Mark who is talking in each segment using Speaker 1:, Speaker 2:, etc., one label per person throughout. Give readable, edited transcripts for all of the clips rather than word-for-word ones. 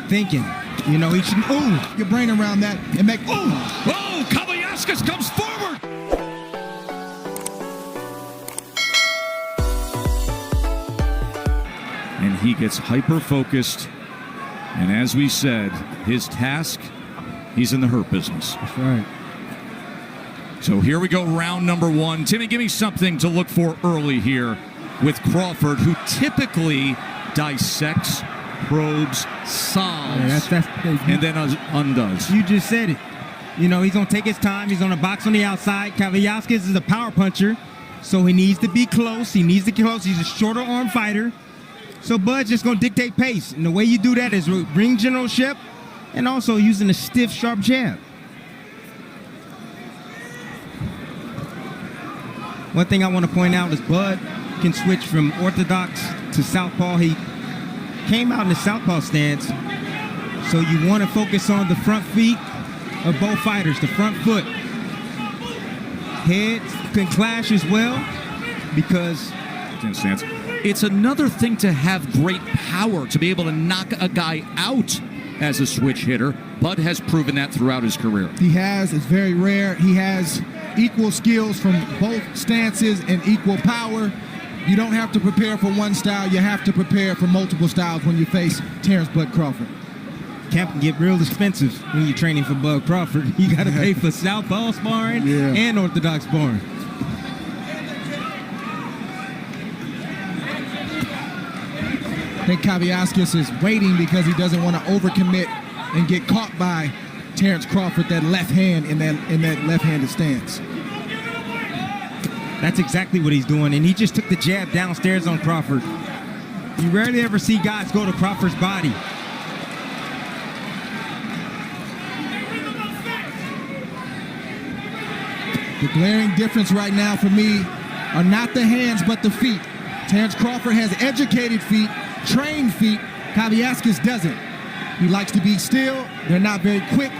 Speaker 1: thinking. You know, he should,
Speaker 2: your brain around that and make,
Speaker 3: Oh, Kavaliauskas comes forward. And he gets hyper-focused. And as we said, his task, he's in the hurt business.
Speaker 1: That's right.
Speaker 3: So here we go, round number one. Timmy, give me something to look for early here with Crawford, who typically dissects, probes, solves, and then undoes.
Speaker 1: You just said it. You know, he's going to take his time. He's going to box on the outside. Kavaliauskas is a power puncher, so he needs to be close. He's a shorter arm fighter. So Bud's just going to dictate pace. And the way you do that is bring generalship and also using a stiff, sharp jab. One thing I want to point out is Bud can switch from orthodox to southpaw. He came out in the southpaw stance. So you want to focus on the front feet of both fighters, the front foot. Heads can clash as well because
Speaker 3: it's another thing to have great power, to be able to knock a guy out as a switch hitter. Bud has proven that throughout his career.
Speaker 2: He has. It's very rare. He has equal skills from both stances and equal power. You don't have to prepare for one style. You have to prepare for multiple styles when you face Terence Bud Crawford.
Speaker 1: Camp can get real expensive when you're training for Bud Crawford. You got to pay for southpaw sparring and orthodox sparring.
Speaker 2: I think Kavaliauskas is waiting because he doesn't want to overcommit and get caught by Terence Crawford, that left hand in that left-handed stance.
Speaker 1: That's exactly what he's doing, and he just took the jab downstairs on Crawford. You rarely ever see guys go to Crawford's body.
Speaker 2: The glaring difference right now for me are not the hands but the feet. Terence Crawford has educated feet, trained feet. Kavaliauskas doesn't. He likes to be still. They're not very quick.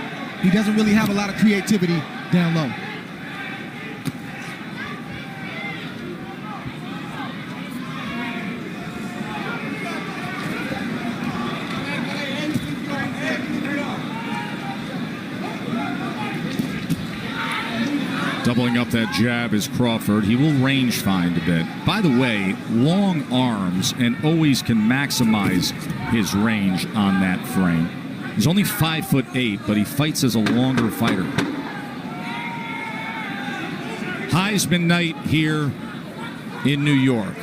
Speaker 2: He doesn't really have a lot of creativity down low.
Speaker 3: Doubling up that jab is Crawford. He will range find a bit. By the way, long arms and always can maximize his range on that frame. He's only 5'8", but he fights as a longer fighter. Heisman night here in New York.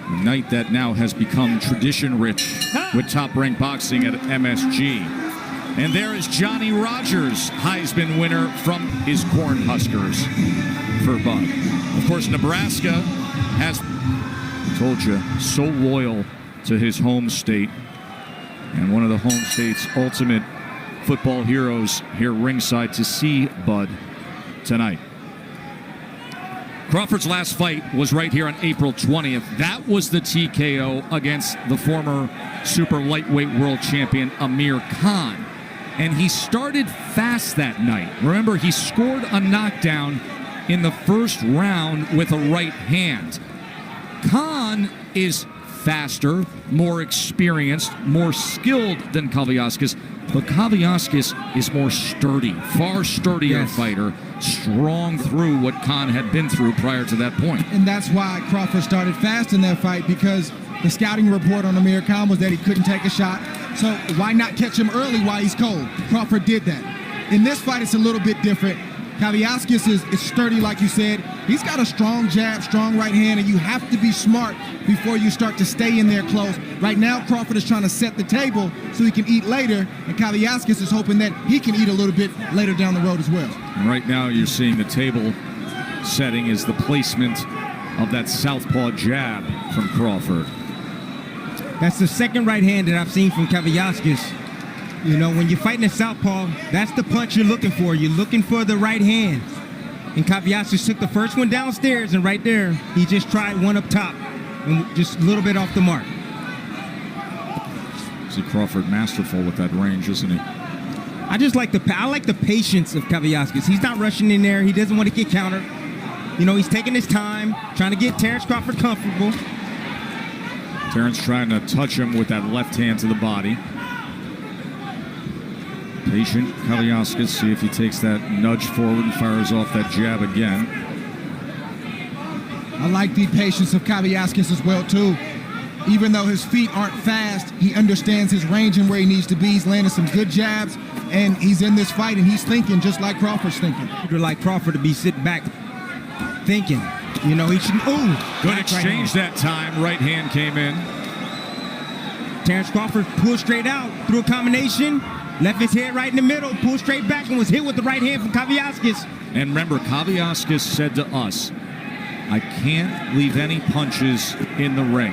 Speaker 3: A night that now has become tradition-rich with top-ranked boxing at MSG. And there is Johnny Rogers, Heisman winner from his Cornhuskers for Bud. Of course, Nebraska has, told you, so loyal to his home state. And one of the home state's ultimate football heroes here ringside to see Bud tonight. Crawford's last fight was right here on April 20th. That was the TKO against the former super lightweight world champion Amir Khan. And he started fast that night. Remember, he scored a knockdown in the first round with a right hand. Khan is faster, more experienced, more skilled than Kavaliauskas, but Kavaliauskas is more sturdy, far sturdier fighter, strong through what Khan had been through prior to that point.
Speaker 2: And that's why Crawford started fast in that fight, because the scouting report on Amir Khan was that he couldn't take a shot. So why not catch him early while he's cold? Crawford did that. In this fight, it's a little bit different. Kavaliauskas is sturdy, like you said. He's got a strong jab, strong right hand, and you have to be smart before you start to stay in there close. Right now, Crawford is trying to set the table so he can eat later, and Kavaliauskas is hoping that he can eat a little bit later down the road as well.
Speaker 3: And right now, you're seeing the table setting is the placement of that southpaw jab from Crawford.
Speaker 1: That's the second right hand that I've seen from Kavaliauskas. You know, when you're fighting a southpaw, that's the punch you're looking for. You're looking for the right hand. And Kavaliauskas took the first one downstairs, and right there, he just tried one up top, and just a little bit off the mark.
Speaker 3: See Crawford masterful with that range, isn't he?
Speaker 1: I like the patience of Kavaliauskas. He's not rushing in there. He doesn't want to get countered. You know, he's taking his time, trying to get Terence Crawford comfortable.
Speaker 3: Terence trying to touch him with that left hand to the body. Patient Kavaliauskas, see if he takes that nudge forward and fires off that jab again.
Speaker 2: I like the patience of Kavaliauskas as well, too. Even though his feet aren't fast, he understands his range and where he needs to be. He's landing some good jabs, and he's in this fight, and he's thinking just like Crawford's thinking.
Speaker 1: You'd like Crawford to be sitting back thinking, you know, he should,
Speaker 3: Good exchange that time. Right hand came in.
Speaker 1: Terence Crawford pulled straight out, threw a combination, left his head right in the middle, pulled straight back, and was hit with the right hand from Kavaliauskas.
Speaker 3: And remember, Kavaliauskas said to us, I can't leave any punches in the ring.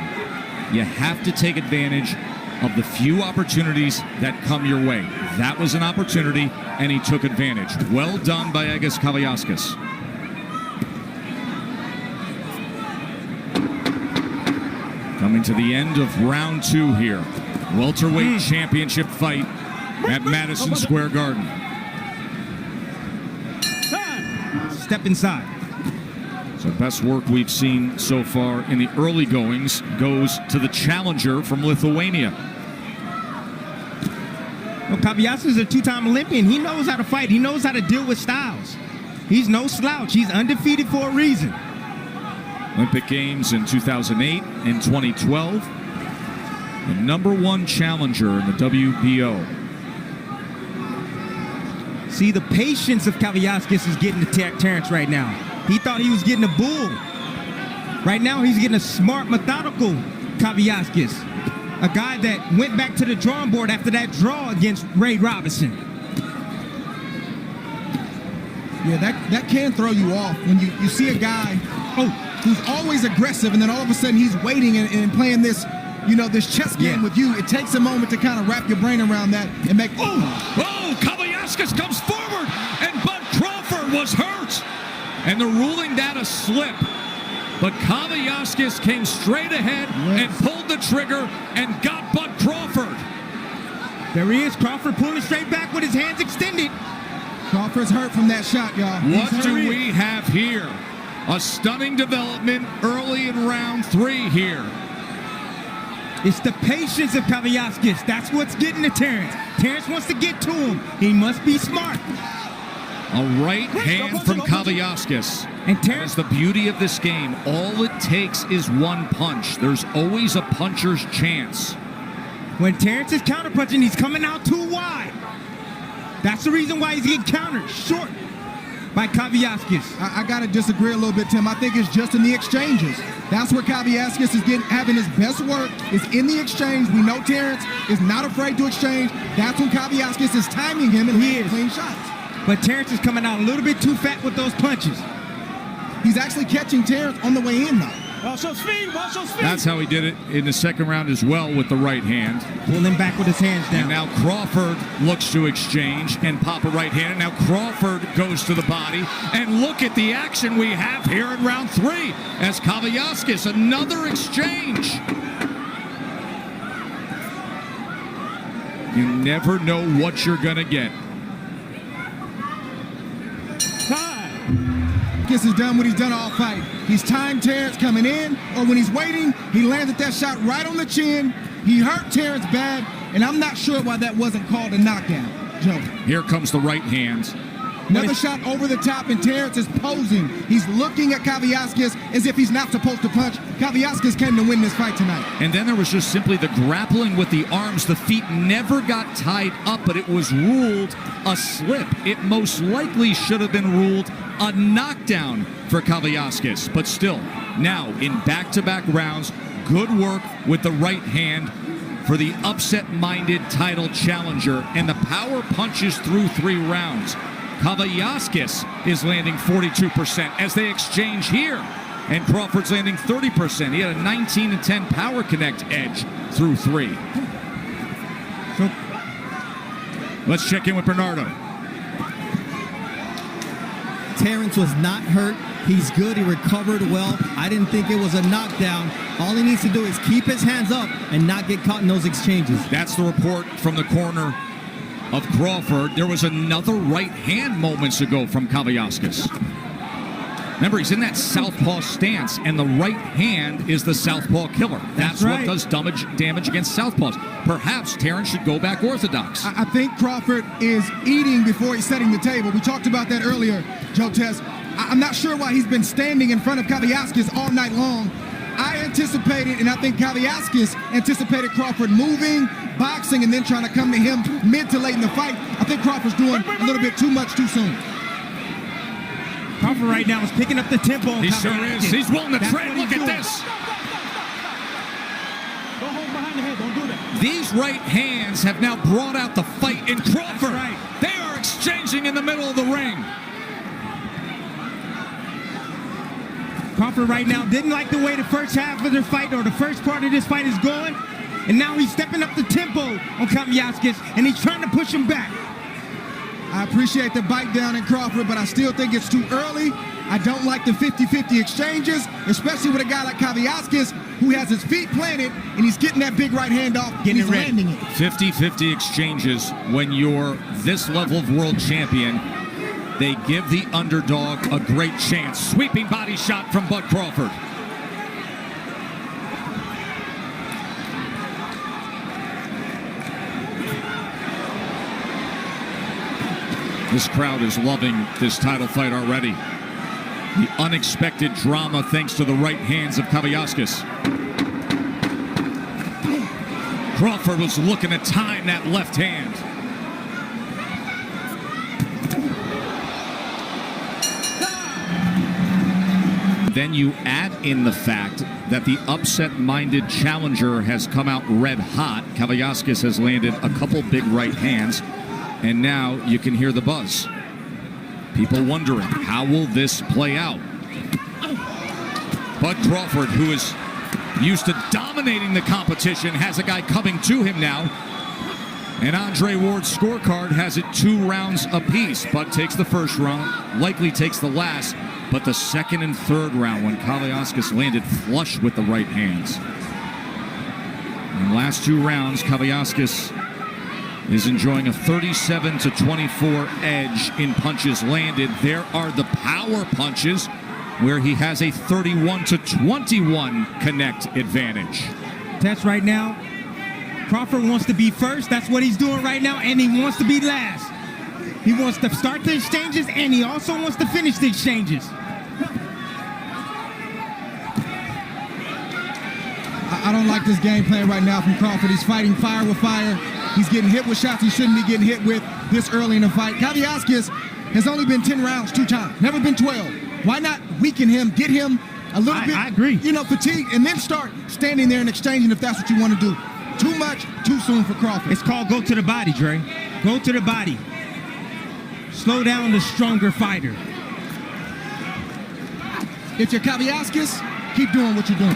Speaker 3: You have to take advantage of the few opportunities that come your way. That was an opportunity, and he took advantage. Well done by Egidijus Kavaliauskas. Coming to the end of round 2 here. Welterweight championship fight at Madison Square Garden.
Speaker 1: Step inside.
Speaker 3: So best work we've seen so far in the early goings goes to the challenger from Lithuania.
Speaker 1: Well, Kavaliauskas is a 2-time Olympian. He knows how to fight. He knows how to deal with styles. He's no slouch. He's undefeated for a reason.
Speaker 3: Olympic Games in 2008 and 2012. The #1 challenger in the WBO.
Speaker 1: See, the patience of Kavaliauskas is getting to Terence right now. He thought he was getting a bull. Right now, he's getting a smart, methodical Kavaliauskas. A guy that went back to the drawing board after that draw against Ray Robinson.
Speaker 2: Yeah, that can throw you off when you see a guy who's always aggressive, and then all of a sudden he's waiting and playing this, this chess game with you. It takes a moment to kind of wrap your brain around that and make.
Speaker 3: Kavaliauskas comes forward, and Bud Crawford was hurt. And they're ruling that a slip. But Kavaliauskas came straight ahead and pulled the trigger and got Bud Crawford.
Speaker 1: There he is, Crawford pulling straight back with his hands extended.
Speaker 2: Crawford's hurt from that shot, y'all.
Speaker 3: What do we have here? A stunning development early in round 3 here.
Speaker 1: It's the patience of Kavaliauskas. That's what's getting to Terence. Terence wants to get to him. He must be smart.
Speaker 3: A right hand from Kavaliauskas.
Speaker 1: And Terence,
Speaker 3: that's the beauty of this game. All it takes is one punch. There's always a puncher's chance.
Speaker 1: When Terence is counterpunching, he's coming out too wide. That's the reason why he's getting countered short by Kavaliauskas.
Speaker 2: I got to disagree a little bit, Tim. I think it's just in the exchanges. That's where Kavaliauskas is having his best work, is in the exchange. We know Terence is not afraid to exchange. That's when Kavaliauskas is timing him and hitting clean shots.
Speaker 1: But Terence is coming out a little bit too fat with those punches.
Speaker 2: He's actually catching Terence on the way in, though.
Speaker 4: Watch your speed.
Speaker 3: That's how he did it in the second round as well with the right hand.
Speaker 1: Pull him back with his hands down.
Speaker 3: And now Crawford looks to exchange and pop a right hand. And now Crawford goes to the body. And look at the action we have here in round 3 as Kavaliauskas, another exchange. You never know what you're going to get.
Speaker 2: Has done what he's done all fight. He's timed Terence coming in, or when he's waiting, he landed that shot right on the chin. He hurt Terence bad, and I'm not sure why that wasn't called a knockdown, Joe.
Speaker 3: Here comes the right hand.
Speaker 2: Another shot over the top, and Terence is posing. He's looking at Kavaliauskas as if he's not supposed to punch. Kavaliauskas came to win this fight tonight.
Speaker 3: And then there was just simply the grappling with the arms. The feet never got tied up, but it was ruled a slip. It most likely should have been ruled a knockdown for Kavaliauskas. But still, now in back-to-back rounds, good work with the right hand for the upset-minded title challenger. And the power punches through 3 rounds. Kavaliauskas is landing 42% as they exchange here. And Crawford's landing 30%. He had a 19-10 power connect edge through 3.
Speaker 1: So,
Speaker 3: let's check in with Bernardo.
Speaker 4: Terence was not hurt. He's good. He recovered well. I didn't think it was a knockdown. All he needs to do is keep his hands up and not get caught in those exchanges.
Speaker 3: That's the report from the corner of Crawford. There was another right hand moments ago from Kavaliauskas. Remember, he's in that southpaw stance, and the right hand is the southpaw killer. That's
Speaker 1: right.
Speaker 3: what does damage against southpaws. Perhaps Terence should go back orthodox.
Speaker 2: I think Crawford is eating before he's setting the table. We talked about that earlier, Joe Tess. I'm not sure why he's been standing in front of Kavaliauskas all night long. I anticipated, and I think Kavaliauskas anticipated Crawford moving, boxing, and then trying to come to him mid to late in the fight. I think Crawford's doing a little bit too much too soon.
Speaker 1: Crawford right now is picking up the tempo.
Speaker 3: He sure is. He's willing to tread. Look at this.
Speaker 1: Go hold behind the head. Don't do that.
Speaker 3: These right hands have now brought out the fight in Crawford.
Speaker 1: Right.
Speaker 3: They are exchanging in the middle of the ring.
Speaker 1: Crawford right now didn't like the way the first half of the fight or the first part of this fight is going. And now he's stepping up the tempo on Kavaliauskas, and he's trying to push him back.
Speaker 2: I appreciate the bite down in Crawford, but I still think it's too early. I don't like the 50-50 exchanges, especially with a guy like Kavaliauskas who has his feet planted and he's getting that big right hand off and he's landing it.
Speaker 3: 50-50 exchanges when you're this level of world champion. They give the underdog a great chance. Sweeping body shot from Bud Crawford. This crowd is loving this title fight already. The unexpected drama thanks to the right hands of Kavaliauskas. Crawford was looking to time that left hand. Then you add in the fact that the upset-minded challenger has come out red hot. Kavaliauskas has landed a couple big right hands, and now you can hear the buzz. People wondering, how will this play out? Bud Crawford, who is used to dominating the competition, has a guy coming to him now. And Andre Ward's scorecard has it 2 rounds apiece. Bud takes the first round, likely takes the last. But the second and third round, when Kavaliauskas landed flush with the right hands. In the last 2 rounds, Kavaliauskas is enjoying a 37-24 edge in punches landed. There are the power punches where he has a 31-21 connect advantage.
Speaker 1: That's right now. Crawford wants to be first. That's what he's doing right now, and he wants to be last. He wants to start the exchanges, and he also wants to finish the exchanges.
Speaker 2: I don't like this game plan right now from Crawford. He's fighting fire with fire. He's getting hit with shots he shouldn't be getting hit with this early in the fight. Kavaliauskas has only been 10 rounds 2 times, never been 12. Why not weaken him, get him a little bit,
Speaker 1: I agree.
Speaker 2: Fatigued, and then start standing there and exchanging if that's what you want to do. Too much, too soon for Crawford.
Speaker 1: It's called go to the body, Dre. Go to the body. Slow down the stronger fighter.
Speaker 2: If you're Kavaliauskas, keep doing what you're doing.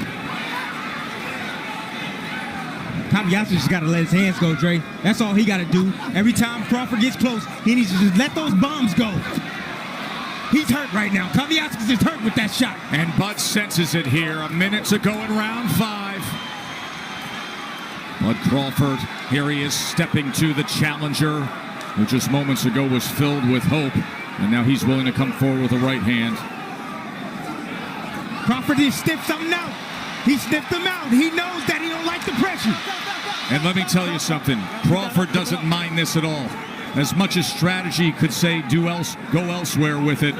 Speaker 1: Kavaliauskas just got to let his hands go, Dre. That's all he got to do. Every time Crawford gets close, he needs to just let those bombs go. He's hurt right now. Kavaliauskas is hurt with that shot.
Speaker 3: And Bud senses it here. A minute to go in round 5. Bud Crawford, here he is stepping to the challenger, who just moments ago was filled with hope. And now he's willing to come forward with a right hand.
Speaker 1: Crawford just sniffed something out. He sniffed them out. He knows that he don't like the pressure.
Speaker 3: And let me tell you something. Crawford doesn't mind this at all. As much as strategy could say go elsewhere with it,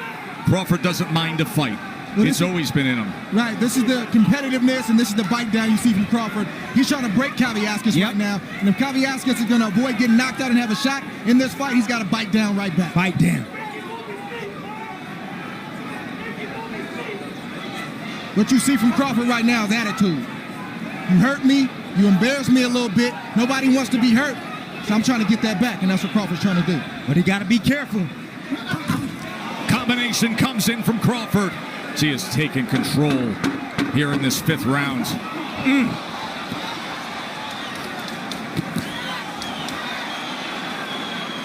Speaker 3: Crawford doesn't mind a fight.
Speaker 2: Well,
Speaker 3: it's always been in him.
Speaker 2: Right. This is the competitiveness, and this is the bite down you see from Crawford. He's trying to break Kavaliauskas right now. And if Kavaliauskas is going to avoid getting knocked out and have a shot in this fight, he's got to bite down right back.
Speaker 1: Bite down.
Speaker 2: What you see from Crawford right now is attitude. You hurt me, you embarrassed me a little bit. Nobody wants to be hurt, so I'm trying to get that back, and that's what Crawford's trying to do.
Speaker 1: But he got to be careful.
Speaker 3: Combination comes in from Crawford. He has taken control here in this 5th round.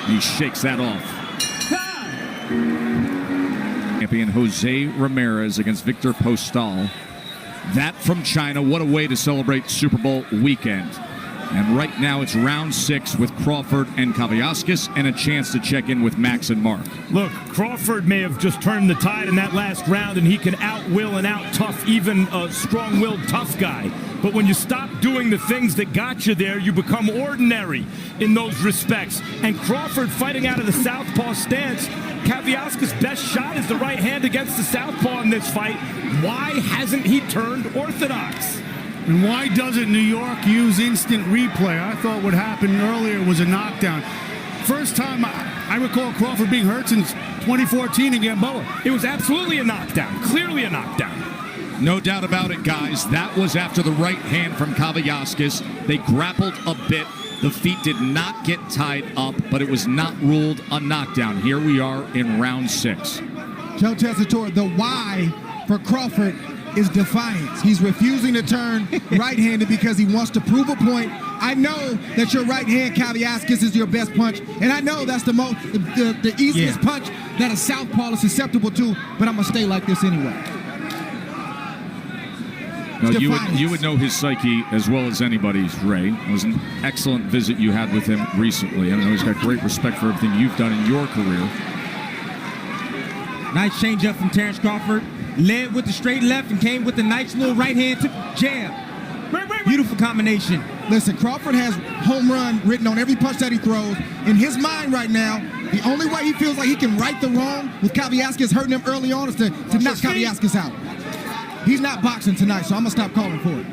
Speaker 3: He shakes that off. Champion Jose Ramirez against Victor Postal. That from China. What a way to celebrate Super Bowl weekend. And right now it's round 6 with Crawford and Kavaliauskas, and a chance to check in with Max and Mark.
Speaker 5: Look, Crawford may have just turned the tide in that last round, and he can out-will and out-tough even a strong-willed tough guy. But when you stop doing the things that got you there, you become ordinary in those respects. And Crawford fighting out of the southpaw stance. Kavaliauskas' best shot is the right hand against the southpaw in this fight. Why hasn't he turned orthodox?
Speaker 6: And why doesn't New York use instant replay? I thought what happened earlier was a knockdown. First time I recall Crawford being hurt since 2014 in Gamboa.
Speaker 5: It was absolutely a knockdown, clearly a knockdown.
Speaker 3: No doubt about it, guys. That was after the right hand from Kavaliauskas. They grappled a bit. The feet did not get tied up, but it was not ruled a knockdown. Here we are in round 6.
Speaker 2: Joe Tessitore, the why for Crawford is defiance. He's refusing to turn right-handed because he wants to prove a point. I know that your right hand, Kavaliauskas, is your best punch, and I know that's the easiest punch that a southpaw is susceptible to, but I'm going to stay like this anyway.
Speaker 3: No, you would know his psyche as well as anybody's, Ray. It was an excellent visit you had with him recently. I know he's got great respect for everything you've done in your career.
Speaker 1: Nice change-up from Terence Crawford. Led with the straight left and came with a nice little right hand to jab. Beautiful combination.
Speaker 2: Listen, Crawford has home run written on every punch that he throws. In his mind right now, the only way he feels like he can right the wrong with Kavaliauskas hurting him early on is to knock Kavaliauskas out. He's not boxing tonight, so I'm going to stop calling for it.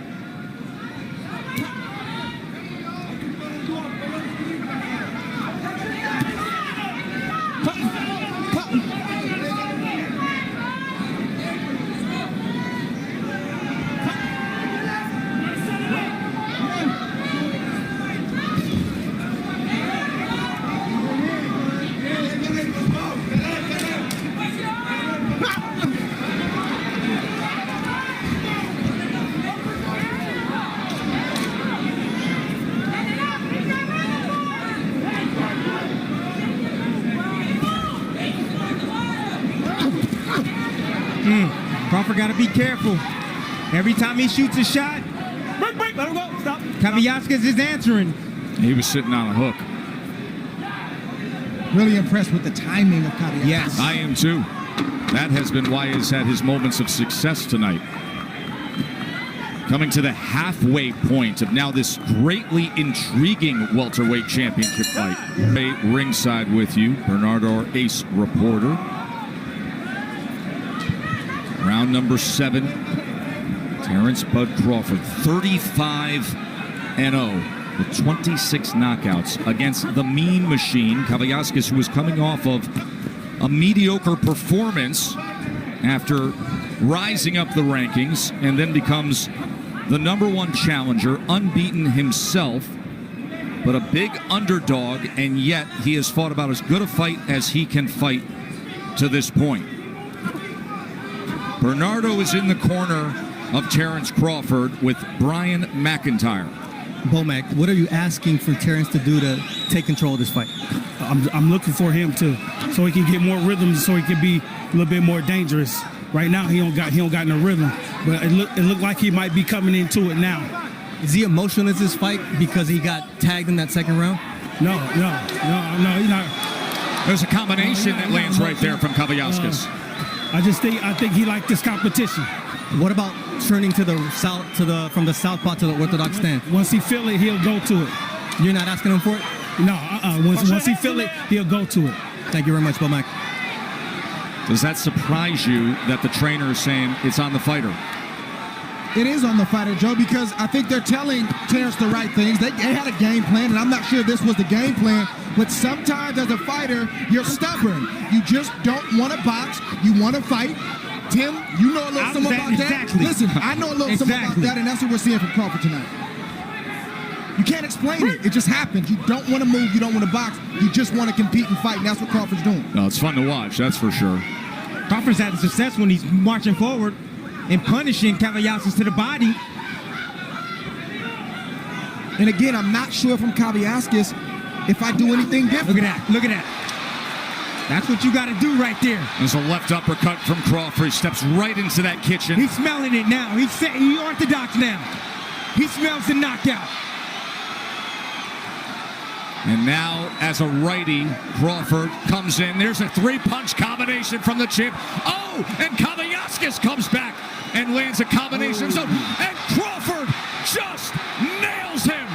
Speaker 1: Crawford got to be careful. Every time he shoots a shot,
Speaker 5: Let him go. Stop.
Speaker 1: Kavaliauskas is answering.
Speaker 3: He was sitting on a hook.
Speaker 2: Really impressed with the timing of Kavaliauskas.
Speaker 1: Yes.
Speaker 3: I am too. That has been why he's had his moments of success tonight. Coming to the halfway point of now this greatly intriguing welterweight championship fight. Ray ringside with you, Bernardo Ace reporter. Round number 7. Terence Bud Crawford, 35-0 with 26 knockouts against the Mean Machine, Kavaliauskas, who was coming off of a mediocre performance after rising up the rankings and then becomes the #1 challenger, unbeaten himself, but a big underdog, and yet he has fought about as good a fight as he can fight to this point. Bernardo is in the corner of Terence Crawford with Brian McIntyre.
Speaker 4: Bomac, what are you asking for Terence to do to take control of this fight?
Speaker 6: I'm looking for him so he can get more rhythm, so he can be a little bit more dangerous. Right now he don't got no rhythm, but it looked like he might be coming into it now.
Speaker 4: Is he emotional in this fight because he got tagged in that second round?
Speaker 6: No, he's not.
Speaker 3: There's a combination that lands right there from Kavaliauskas.
Speaker 6: I think he liked this competition.
Speaker 4: What about turning to the south from the southpaw to the orthodox stance?
Speaker 6: Once he feel it, he'll go to it.
Speaker 4: You're not asking him for it?
Speaker 6: No, once he feel it, he'll go to it.
Speaker 4: Thank you very much, Bomac.
Speaker 3: Does that surprise you that the trainer is saying it's on the fighter?
Speaker 2: It is on the fighter, Joe, because I think they're telling Terence the right things. They had a game plan, and I'm not sure this was the game plan. But sometimes as a fighter, you're stubborn. You just don't want to box. You want to fight. Tim, you know a little something about that.
Speaker 1: Exactly.
Speaker 2: Listen, I know a little something about that, and that's what we're seeing from Crawford tonight. You can't explain it. It just happens. You don't want to move. You don't want to box. You just want to compete and fight, and that's what Crawford's doing.
Speaker 3: No, it's fun to watch, that's for sure.
Speaker 1: Crawford's having success when he's marching forward and punishing Kavaliauskas to the body.
Speaker 2: And again, I'm not sure from Kavaliauskas if I do anything different.
Speaker 1: Look at that. Look at that. That's what you got to do right there.
Speaker 3: There's a left uppercut from Crawford. He steps right into that kitchen.
Speaker 1: He's smelling it now. He's orthodox now. He smells the knockout.
Speaker 3: And now, as a righty, Crawford comes in. There's a three-punch combination from the champ. Oh, and Kavaliauskas comes back and lands a combination zone. And Crawford just nails him.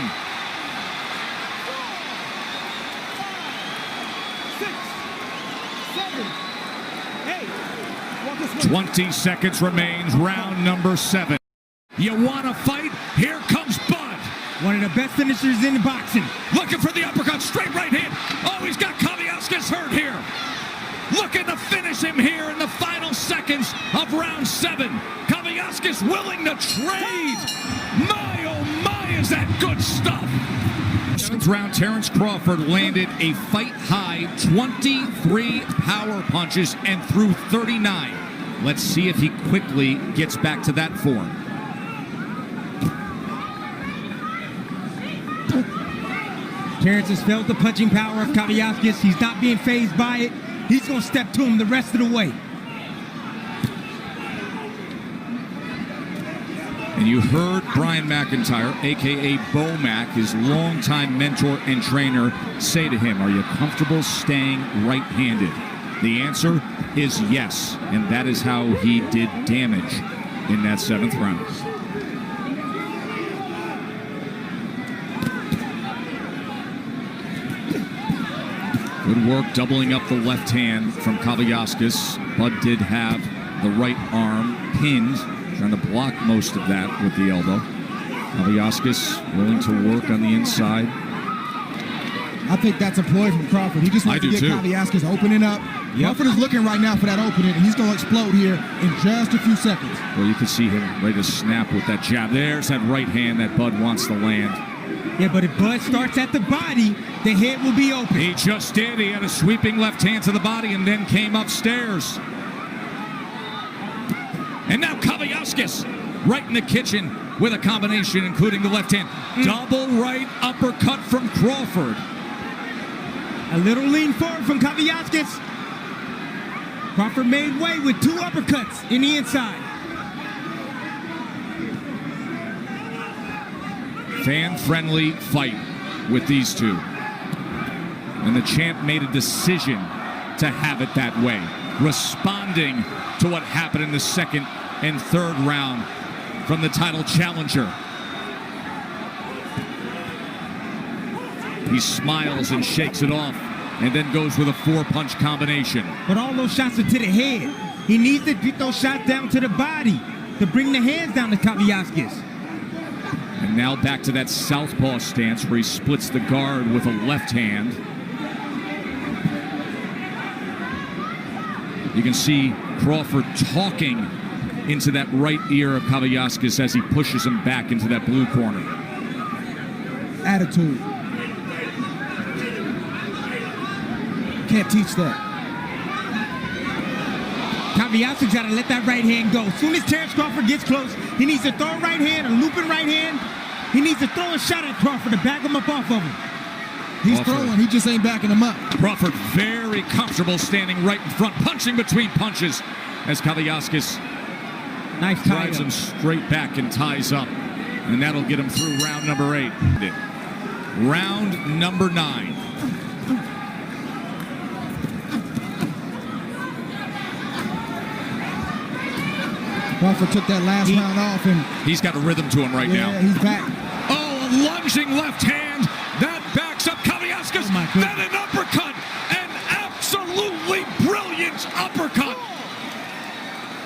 Speaker 3: 20 seconds remains, round number 7. You want to fight? Here comes Bud.
Speaker 1: One of the best finishers in boxing.
Speaker 3: Looking for the uppercut, straight right hand. Oh, he's got Kavaliauskas hurt here. Looking to finish him here in the final seconds of round 7. Kavaliauskas willing to trade. My, oh my, is that good stuff. 7th round, Terence Crawford landed a fight-high 23 power punches and threw 39. Let's see if he quickly gets back to that form.
Speaker 1: Terence has felt the punching power of Kavaliauskas. He's not being fazed by it. He's going to step to him the rest of the way.
Speaker 3: And you heard Brian McIntyre, a.k.a. Bo Mac, his longtime mentor and trainer, say to him, are you comfortable staying right-handed? The answer is yes, and that is how he did damage in that 7th round. Good work doubling up the left hand from Kavaliauskas. Bud did have the right arm pinned, trying to block most of that with the elbow. Kavaliauskas willing to work on the inside.
Speaker 2: I think that's a ploy from Crawford. He just wants to get Kavaliauskas opening up. Crawford is looking right now for that opening, and he's going to explode here in just a few seconds.
Speaker 3: Well, you can see him ready to snap with that jab. There's that right hand that Bud wants to land.
Speaker 1: Yeah, but if Bud starts at the body, the head will be open.
Speaker 3: He just did. He had a sweeping left hand to the body and then came upstairs. And now Kavaliauskas right in the kitchen with a combination, including the left hand. Double right uppercut from Crawford.
Speaker 1: A little lean forward from Kavaliauskas. Crawford made way with 2 uppercuts in the inside.
Speaker 3: Fan-friendly fight with these two. And the champ made a decision to have it that way, responding to what happened in the 2nd and 3rd round from the title challenger. He smiles and shakes it off and then goes with a 4-punch combination.
Speaker 1: But all those shots are to the head. He needs to get those shots down to the body to bring the hands down to Kavaliauskas.
Speaker 3: And now back to that southpaw stance where he splits the guard with a left hand. You can see Crawford talking into that right ear of Kavaliauskas as he pushes him back into that blue corner.
Speaker 2: Attitude. Can't teach that.
Speaker 1: Kavaliauskas got to let that right hand go. As soon as Terence Crawford gets close, he needs to throw a right hand, a looping right hand. He needs to throw a shot at Crawford to back him up off of him.
Speaker 2: He's throwing, he just ain't backing him up.
Speaker 3: Crawford very comfortable standing right in front, punching between punches as Kavaliauskas drives him straight back and ties up. And that'll get him through round number 8. Round number 9.
Speaker 2: Crawford took that last round off, and
Speaker 3: he's got a rhythm to him right now.
Speaker 2: Yeah, he's back.
Speaker 3: Oh, a lunging left hand that backs up Kavaliauskas. Then an uppercut, an absolutely brilliant uppercut.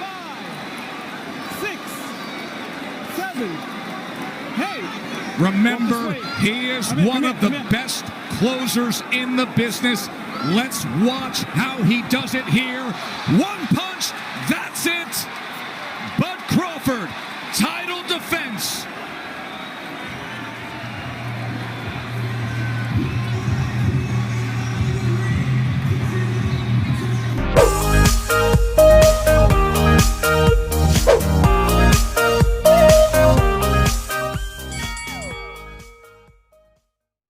Speaker 6: 5, 6, 7, 8.
Speaker 3: Remember, he is one of the best closers in the business. Let's watch how he does it here. 1 punch, that's it.